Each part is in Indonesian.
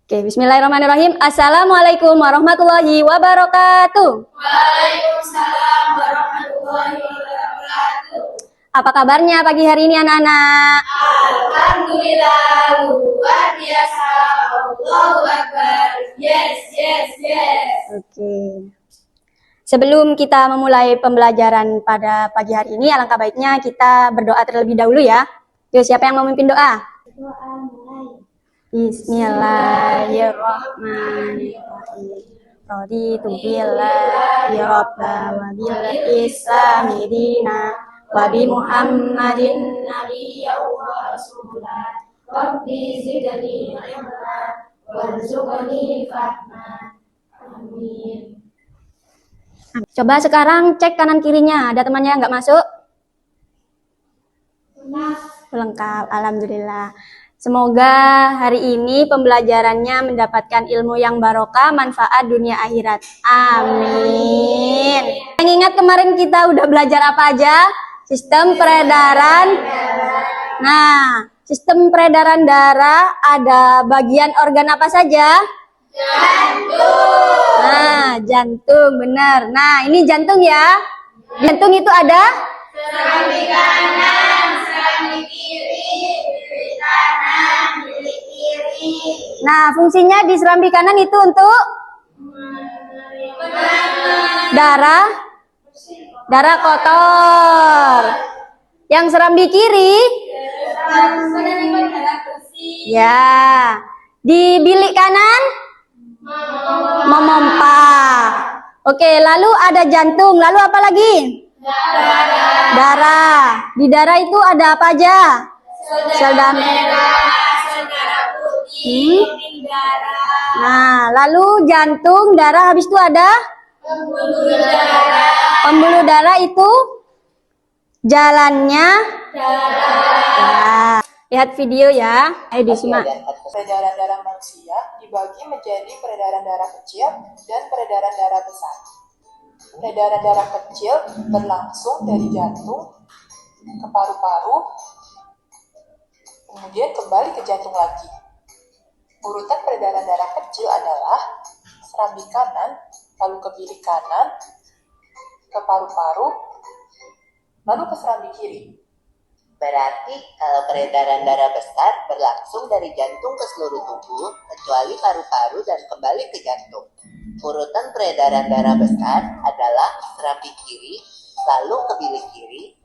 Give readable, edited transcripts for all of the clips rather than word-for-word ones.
Oke, bismillahirrahmanirrahim. Assalamualaikum warahmatullahi wabarakatuh. Waalaikumsalam warahmatullahi wabarakatuh. Apa kabarnya pagi hari ini anak-anak? Alhamdulillah, luar biasa. Allahu Akbar. Yes, yes, yes. Oke. Sebelum kita memulai pembelajaran pada pagi hari ini, alangkah baiknya kita berdoa terlebih dahulu ya. Yuk, siapa yang mau memimpin doa? Doa mulai. Bismillahirrahmanirrahim. Raditu billahi rabba wa bil islami dina wa bi Muhammadin nabiyya wa rasulah. Rabbi zidni ilma warzuqni fahma. Amin. Coba sekarang cek kanan kirinya, ada temannya yang nggak masuk? Lengkap, alhamdulillah. Semoga hari ini pembelajarannya mendapatkan ilmu yang barokah, manfaat dunia akhirat. Amin. Yang ingat kemarin kita udah belajar apa aja? Sistem peredaran. Nah, sistem peredaran darah ada bagian organ apa saja? Jantung. Nah, jantung, benar. Nah, ini jantung ya. Jantung itu ada? Serambi kanan, serambi kiri, kiri kanan, kiri kiri. Nah, fungsinya di serambi kanan itu untuk darah kotor. Yang serambi kiri? Ya. Di bilik kanan? Memompa. Oke, lalu ada jantung. Lalu apa lagi? Darah. Di darah itu ada apa aja? Sel Merah, sel darah putih, darah, Nah, lalu jantung, darah, habis itu ada? pembuluh darah, Pembuluh darah itu jalannya. darah. Nah, lihat video ya. Ayo disimak. Peredaran darah manusia dibagi menjadi peredaran darah kecil dan peredaran darah besar. Peredaran darah kecil berlangsung dari jantung ke paru-paru, kemudian kembali ke jantung lagi. Urutan peredaran darah kecil adalah serambi kanan, lalu ke bilik kanan, ke paru-paru, lalu ke serambi kiri. Berarti kalau peredaran darah besar berlangsung dari jantung ke seluruh tubuh, kecuali paru-paru dan kembali ke jantung. Urutan peredaran darah besar adalah serambi kiri, lalu ke bilik kiri,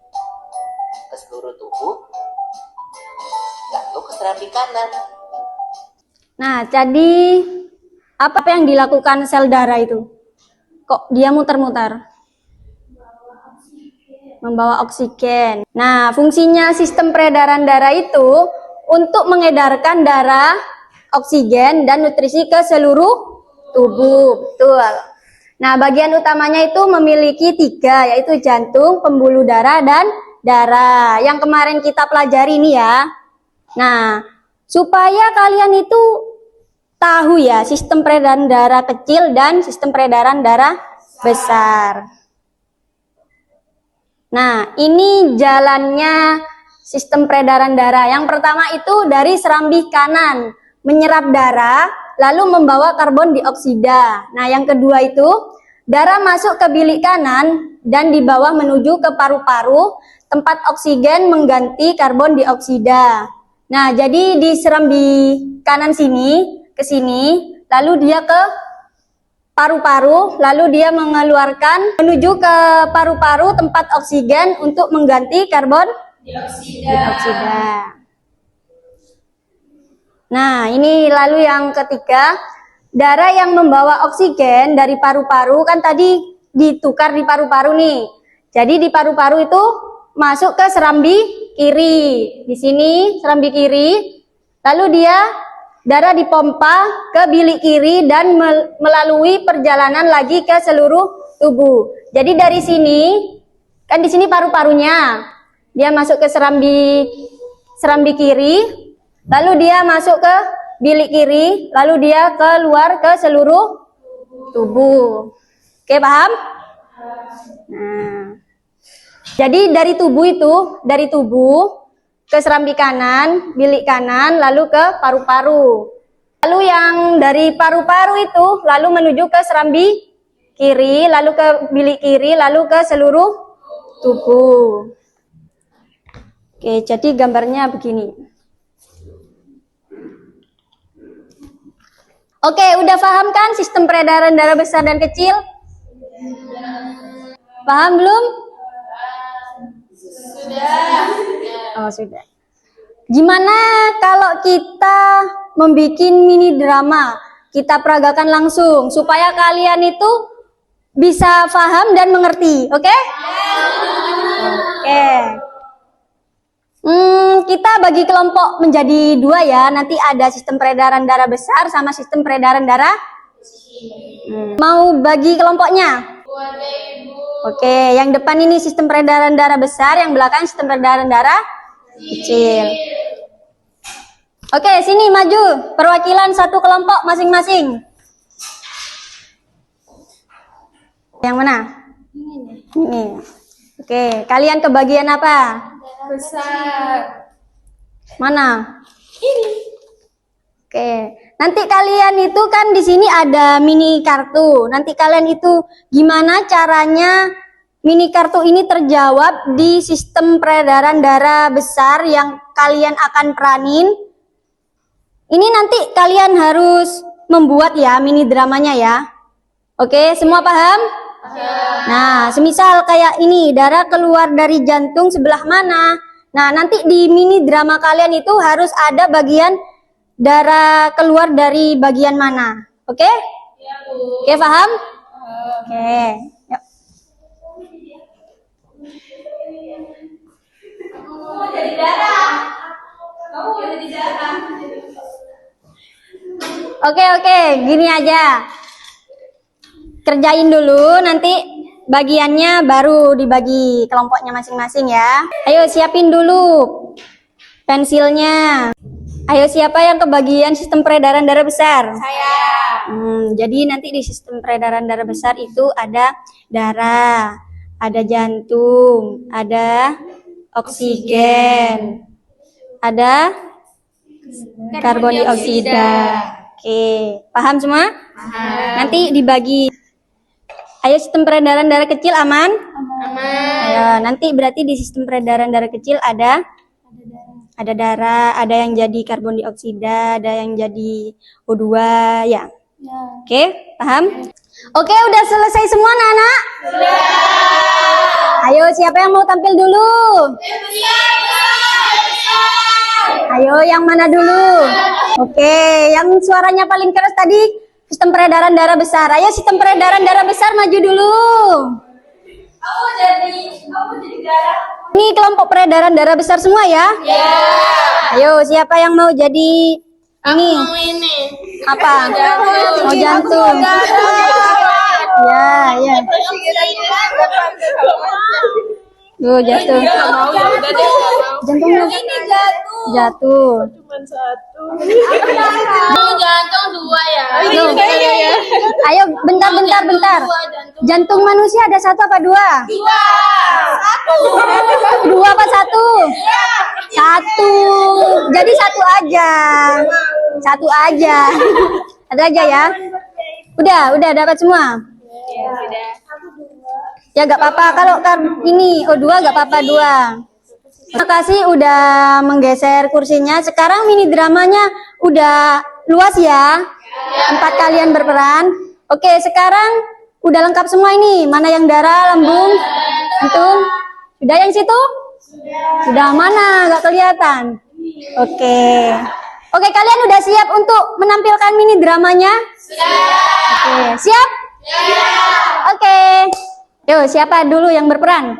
ke seluruh tubuh, lalu ke serambi kanan. Nah, jadi apa yang dilakukan sel darah itu? Kok dia muter-muter? Membawa oksigen. Nah, fungsinya sistem peredaran darah itu untuk mengedarkan darah, oksigen, dan nutrisi ke seluruh tubuh. Betul. Nah, bagian utamanya itu memiliki 3, yaitu jantung, pembuluh darah, dan darah. Yang kemarin kita pelajari ini ya. Nah, supaya kalian itu tahu ya, sistem peredaran darah kecil dan sistem peredaran darah besar. Nah, ini jalannya sistem peredaran darah. Yang pertama itu dari serambi kanan, menyerap darah, lalu membawa karbon dioksida. Nah, yang kedua itu, darah masuk ke bilik kanan dan di bawah menuju ke paru-paru, tempat oksigen mengganti karbon dioksida. Nah, jadi di serambi kanan sini, ke sini, lalu dia ke paru-paru, lalu dia mengeluarkan menuju ke paru-paru tempat oksigen untuk mengganti karbon dioksida. Nah, ini lalu yang ketiga, darah yang membawa oksigen dari paru-paru kan tadi ditukar di paru-paru nih. Jadi di paru-paru itu masuk ke serambi kiri. Di sini serambi kiri, lalu dia darah dipompa ke bilik kiri dan melalui perjalanan lagi ke seluruh tubuh. Jadi dari sini, kan di sini paru-parunya, dia masuk ke serambi kiri, lalu dia masuk ke bilik kiri, lalu dia keluar ke seluruh tubuh. Oke, paham? Nah, jadi dari tubuh ke serambi kanan, bilik kanan, lalu ke paru-paru. Lalu yang dari paru-paru itu lalu menuju ke serambi kiri, lalu ke bilik kiri, lalu ke seluruh tubuh. Oke, jadi gambarnya begini. Oke, udah paham kan sistem peredaran darah besar dan kecil? Paham belum? Oh, sudah. Gimana kalau kita membuat mini drama? Kita peragakan langsung supaya kalian itu bisa paham dan mengerti, oke? Oke. Kita bagi kelompok menjadi 2 ya. Nanti ada sistem peredaran darah besar sama sistem peredaran darah. Mau bagi kelompoknya? Oke, yang depan ini sistem peredaran darah besar, yang belakang sistem peredaran darah kecil. Oke, sini maju perwakilan satu kelompok masing-masing. Yang mana? Ini. Oke, kalian kebagian apa? Besar. Mana? Ini. Oke, nanti kalian itu kan di sini ada mini kartu. Nanti kalian itu gimana caranya mini kartu ini terjawab di sistem peredaran darah besar yang kalian akan peranin. Ini nanti kalian harus membuat ya mini dramanya ya. Oke, semua paham? Nah, semisal kayak ini, darah keluar dari jantung sebelah mana? Nah, nanti di mini drama kalian itu harus ada bagian darah keluar dari bagian mana? Oke? Oke, paham? Oke. Yuk. Kamu mau jadi darah. Kamu mau jadi darah. Oke, gini aja. Kerjain dulu, nanti bagiannya baru dibagi kelompoknya masing-masing ya. Ayo siapin dulu pensilnya. Ayo siapa yang kebagian sistem peredaran darah besar? Saya. Jadi nanti di sistem peredaran darah besar itu ada darah, ada jantung, ada oksigen, ada karbon dioksida. Oke, paham semua? Paham. Nanti dibagi. Ayo sistem peredaran darah kecil aman? Aman. Ayo, nanti berarti di sistem peredaran darah kecil ada darah, ada yang jadi karbon dioksida, ada yang jadi O2 ya. Oke, paham? Oke, udah selesai semua anak-anak? Ayo siapa yang mau tampil dulu? Ayo yang mana dulu? Oke, yang suaranya paling keras tadi sistem peredaran darah besar. Ayo sistem peredaran darah besar maju dulu. Kamu jadi darah. Ini kelompok peredaran darah besar semua ya? Ya. Ayo siapa yang mau jadi ini? Mau ini. Apa? Mau jantung? Ya. Tuh jatuh. Jantungnya jatuh. Mau jantung 2 ya. Tuh. Ayo bentar. Jantung manusia ada 1 apa 2? 2 apa 1? 1. Jadi 1 aja. 1 aja. Ada aja ya. Udah dapat semua. Ya gak apa-apa kalau ini O2 gak apa-apa 2. Terima kasih udah menggeser kursinya. Sekarang mini dramanya udah luas ya. 4 kalian berperan. Oke, sekarang udah lengkap semua ini. Mana yang darah, lambung, jantung? Sudah yang situ? Sudah mana? Gak kelihatan. Oke, kalian udah siap untuk menampilkan mini dramanya? Oke, siap? Oke. Yuk, siapa dulu yang berperan?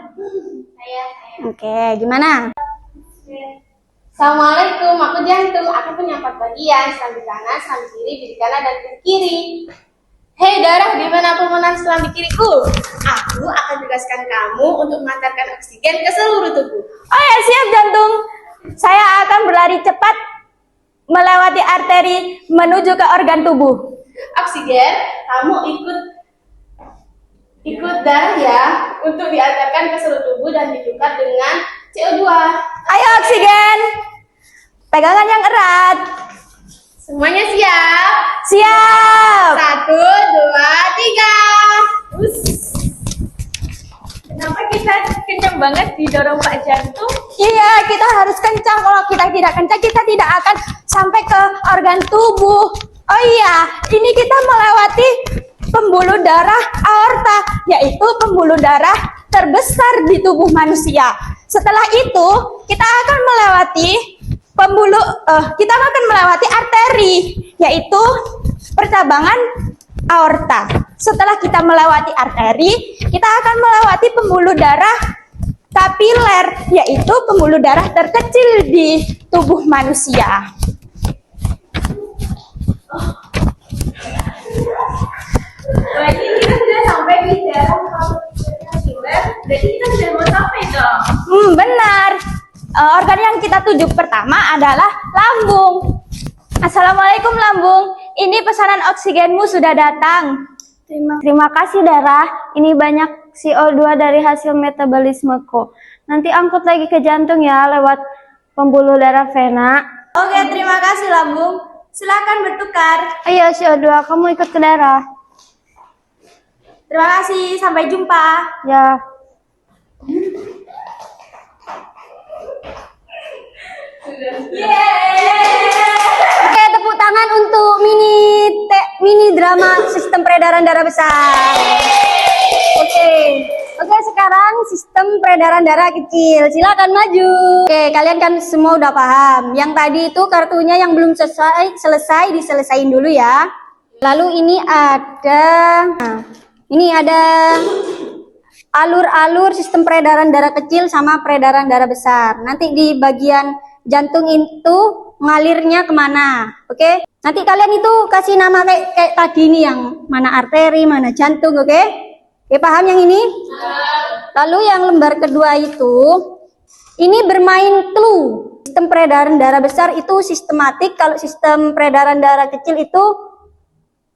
Oke, gimana? Assalamualaikum, aku jantung. Aku punya 4 bagian, selambi kanan, selambi kiri, bilik kanan, dan bilik kiri. Hei darah, di mana pemenang selambi kiriku? Aku akan tugaskan kamu untuk mengantarkan oksigen ke seluruh tubuh. Oh ya, siap jantung. Saya akan berlari cepat melewati arteri menuju ke organ tubuh. Oksigen, kamu ikut darah ya, untuk diantarkan ke seluruh tubuh dan ditukar dengan CO2. Ayo oksigen. Pegangan yang erat. Semuanya siap? Siap. banget didorong Pak Jantung. Iya, kita harus kencang. Kalau kita tidak kencang, kita tidak akan sampai ke organ tubuh. Oh iya, ini kita melewati pembuluh darah aorta, yaitu pembuluh darah terbesar di tubuh manusia. Setelah itu, kita akan melewati arteri, yaitu percabangan aorta. Setelah kita melewati arteri, kita akan melewati pembuluh darah kapiler, yaitu pembuluh darah terkecil di tubuh manusia. Berarti kita sudah sampai di darah kapiler. Berarti kita sudah mau sampai dong. Benar. Organ yang kita tuju pertama adalah lambung. Assalamualaikum lambung. Ini pesanan oksigenmu sudah datang. Terima kasih darah. Ini banyak CO2 dari hasil metabolismeku. Nanti angkut lagi ke jantung ya lewat pembuluh darah vena. Oke, terima kasih lambung. Silakan bertukar. Ayo CO2, kamu ikut ke darah. Terima kasih, sampai jumpa. Ya. Oke, tepuk tangan untuk mini drama sistem peredaran darah besar. Oke, sekarang sistem peredaran darah kecil. Silakan maju. Oke, kalian kan semua udah paham. Yang tadi itu kartunya yang belum selesai diselesain dulu ya. Lalu ini ada alur-alur sistem peredaran darah kecil sama peredaran darah besar. Nanti di bagian jantung itu ngalirnya kemana, oke? Nanti kalian itu kasih nama kayak tadi nih, yang mana arteri, mana jantung, oke? Oke, paham yang ini? Lalu yang lembar kedua itu, ini bermain clue. Sistem peredaran darah besar itu sistematik, kalau sistem peredaran darah kecil itu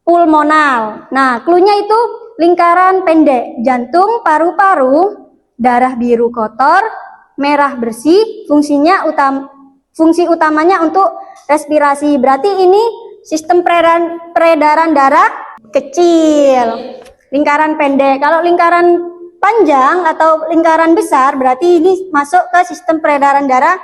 pulmonal. Nah, clue-nya itu lingkaran pendek, jantung, paru-paru, darah biru kotor, merah bersih, fungsi utamanya untuk respirasi. Berarti ini sistem peredaran darah kecil, lingkaran pendek. Kalau lingkaran panjang atau lingkaran besar, berarti ini masuk ke sistem peredaran darah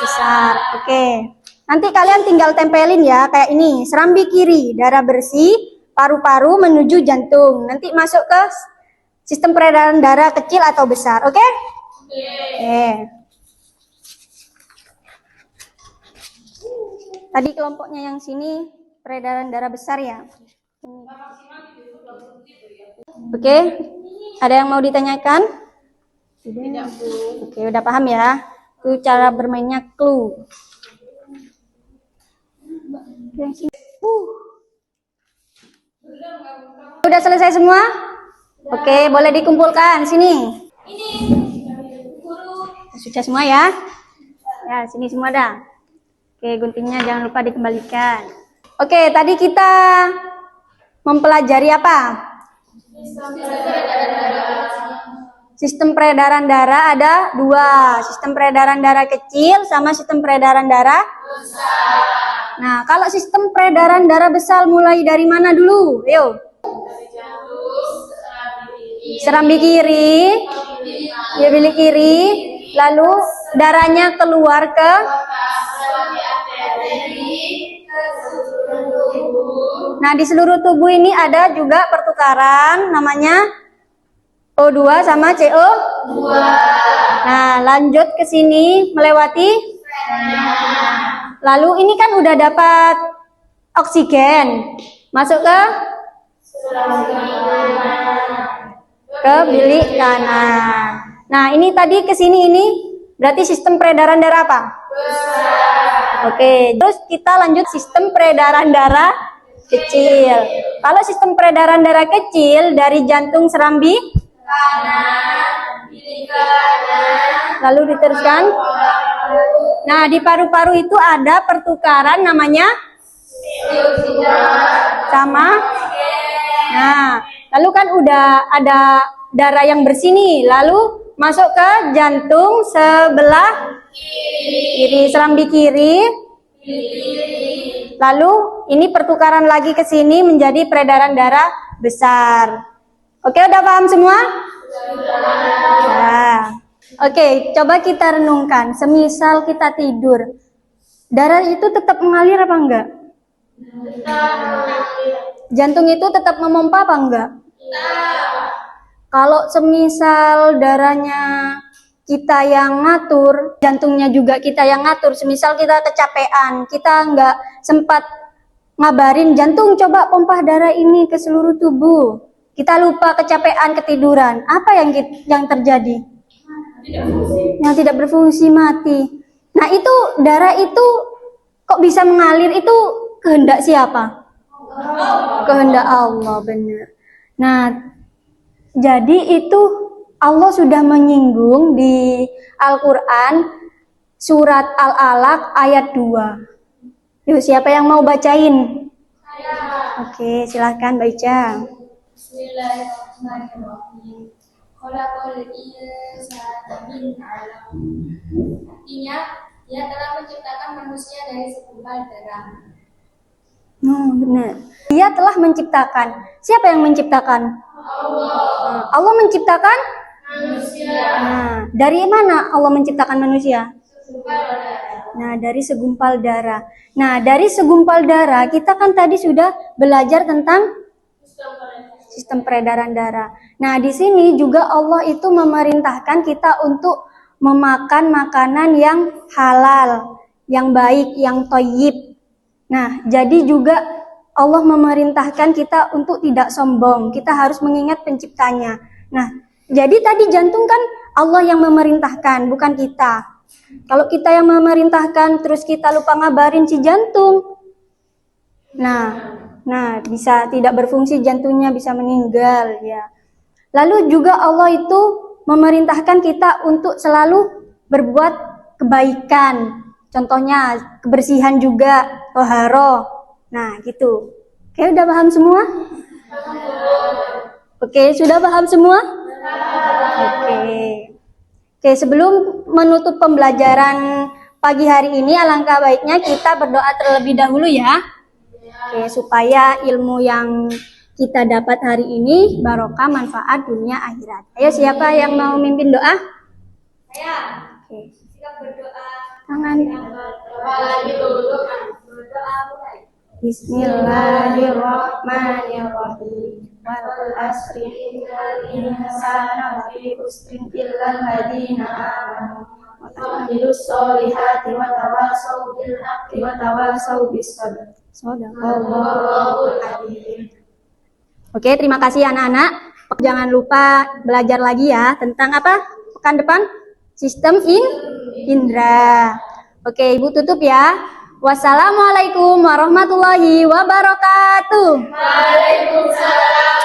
besar. Oke. Nanti kalian tinggal tempelin ya, kayak ini, serambi kiri, darah bersih, paru-paru menuju jantung. Nanti masuk ke sistem peredaran darah kecil atau besar, oke? Oke. Tadi kelompoknya yang sini peredaran darah besar ya. Oke, ada yang mau ditanyakan? Tidak, Bu. Oke, udah paham ya? Itu cara bermainnya clue. Udah selesai semua? Oke, boleh dikumpulkan sini. Sudah semua ya? Ya, sini semua dah. Oke, guntingnya jangan lupa dikembalikan. Oke, tadi kita mempelajari apa? Sistem peredaran darah ada dua. Sistem peredaran darah kecil sama sistem peredaran darah besar. Nah, kalau sistem peredaran darah besar mulai dari mana dulu? Ayo. Serambi kiri, ya bilik kiri, lalu darahnya keluar ke Nah, di seluruh tubuh ini ada juga pertukaran namanya O2 sama CO2. Nah, lanjut ke sini melewati lalu ini kan udah dapat oksigen. Masuk ke bilik kanan. Nah, ini tadi ke sini ini berarti sistem peredaran darah apa? Oke, terus kita lanjut sistem peredaran darah kecil. Kalau sistem peredaran darah kecil dari jantung serambi kanan, lalu diteruskan. Nah, di paru-paru itu ada pertukaran namanya sama. Nah, lalu kan udah ada darah yang bersih nih, lalu masuk ke jantung sebelah kiri, serambi kiri. Lalu ini pertukaran lagi ke sini menjadi peredaran darah besar. Oke, udah paham semua? Nah, Oke, coba kita renungkan. Semisal kita tidur, darah itu tetap mengalir apa enggak? Jantung itu tetap memompa apa enggak? Kalau semisal darahnya kita yang ngatur, jantungnya juga kita yang ngatur. Semisal kita kecapean, kita enggak sempat ngabarin jantung coba pompa darah ini ke seluruh tubuh. Kita lupa, kecapean, ketiduran. Apa yang terjadi? Yang tidak berfungsi, mati. Nah, itu darah itu kok bisa mengalir, itu kehendak siapa? Kehendak Allah, benar. Nah, jadi itu Allah sudah menyinggung di Al-Quran surat Al-Alaq ayat 2. Yuk, siapa yang mau bacain? Oke, silahkan baca. Bismillahirrahmanirrahim. Khalaqal insana min 'alaq. Artinya, Dia telah menciptakan manusia dari segumpal darah. Benar. Dia telah menciptakan. Siapa yang menciptakan? Allah. Allah menciptakan Manusia. Nah, dari mana Allah menciptakan manusia? Segumpal darah. Nah, dari segumpal darah. Nah, dari segumpal darah kita kan tadi sudah belajar tentang sistem peredaran darah. Nah, di sini juga Allah itu memerintahkan kita untuk memakan makanan yang halal, yang baik, yang thayyib. Nah, jadi juga Allah memerintahkan kita untuk tidak sombong. Kita harus mengingat penciptanya. Nah, jadi tadi jantung kan Allah yang memerintahkan, bukan kita. Kalau kita yang memerintahkan terus kita lupa ngabarin si jantung. Nah, bisa tidak berfungsi, jantungnya bisa meninggal ya. Lalu juga Allah itu memerintahkan kita untuk selalu berbuat kebaikan. Contohnya kebersihan juga, toharo. Nah, gitu. Oke, udah paham semua? Oke, sudah paham semua? Oke, sebelum menutup pembelajaran pagi hari ini, alangkah baiknya kita berdoa terlebih dahulu ya. Oke, supaya ilmu yang kita dapat hari ini barokah, manfaat dunia akhirat. Ayo, siapa yang mau mimpin doa? Saya. Oke. Siap berdoa. Tangan. Lagi dulu. Berdoa mulai. Bismillahirrahmanirrahim. Wal asri innal insana lafi khusrin illal ladzina amanu wa amilus solihati wa tawassaw bil haqqi wa tawassaw bis sabr. Shadaqallahul adzim. Oke, terima kasih anak-anak. Jangan lupa belajar lagi ya tentang apa? Pekan depan sistem indra. Oke, Ibu tutup ya. Wassalamualaikum warahmatullahi wabarakatuh. Waalaikumsalam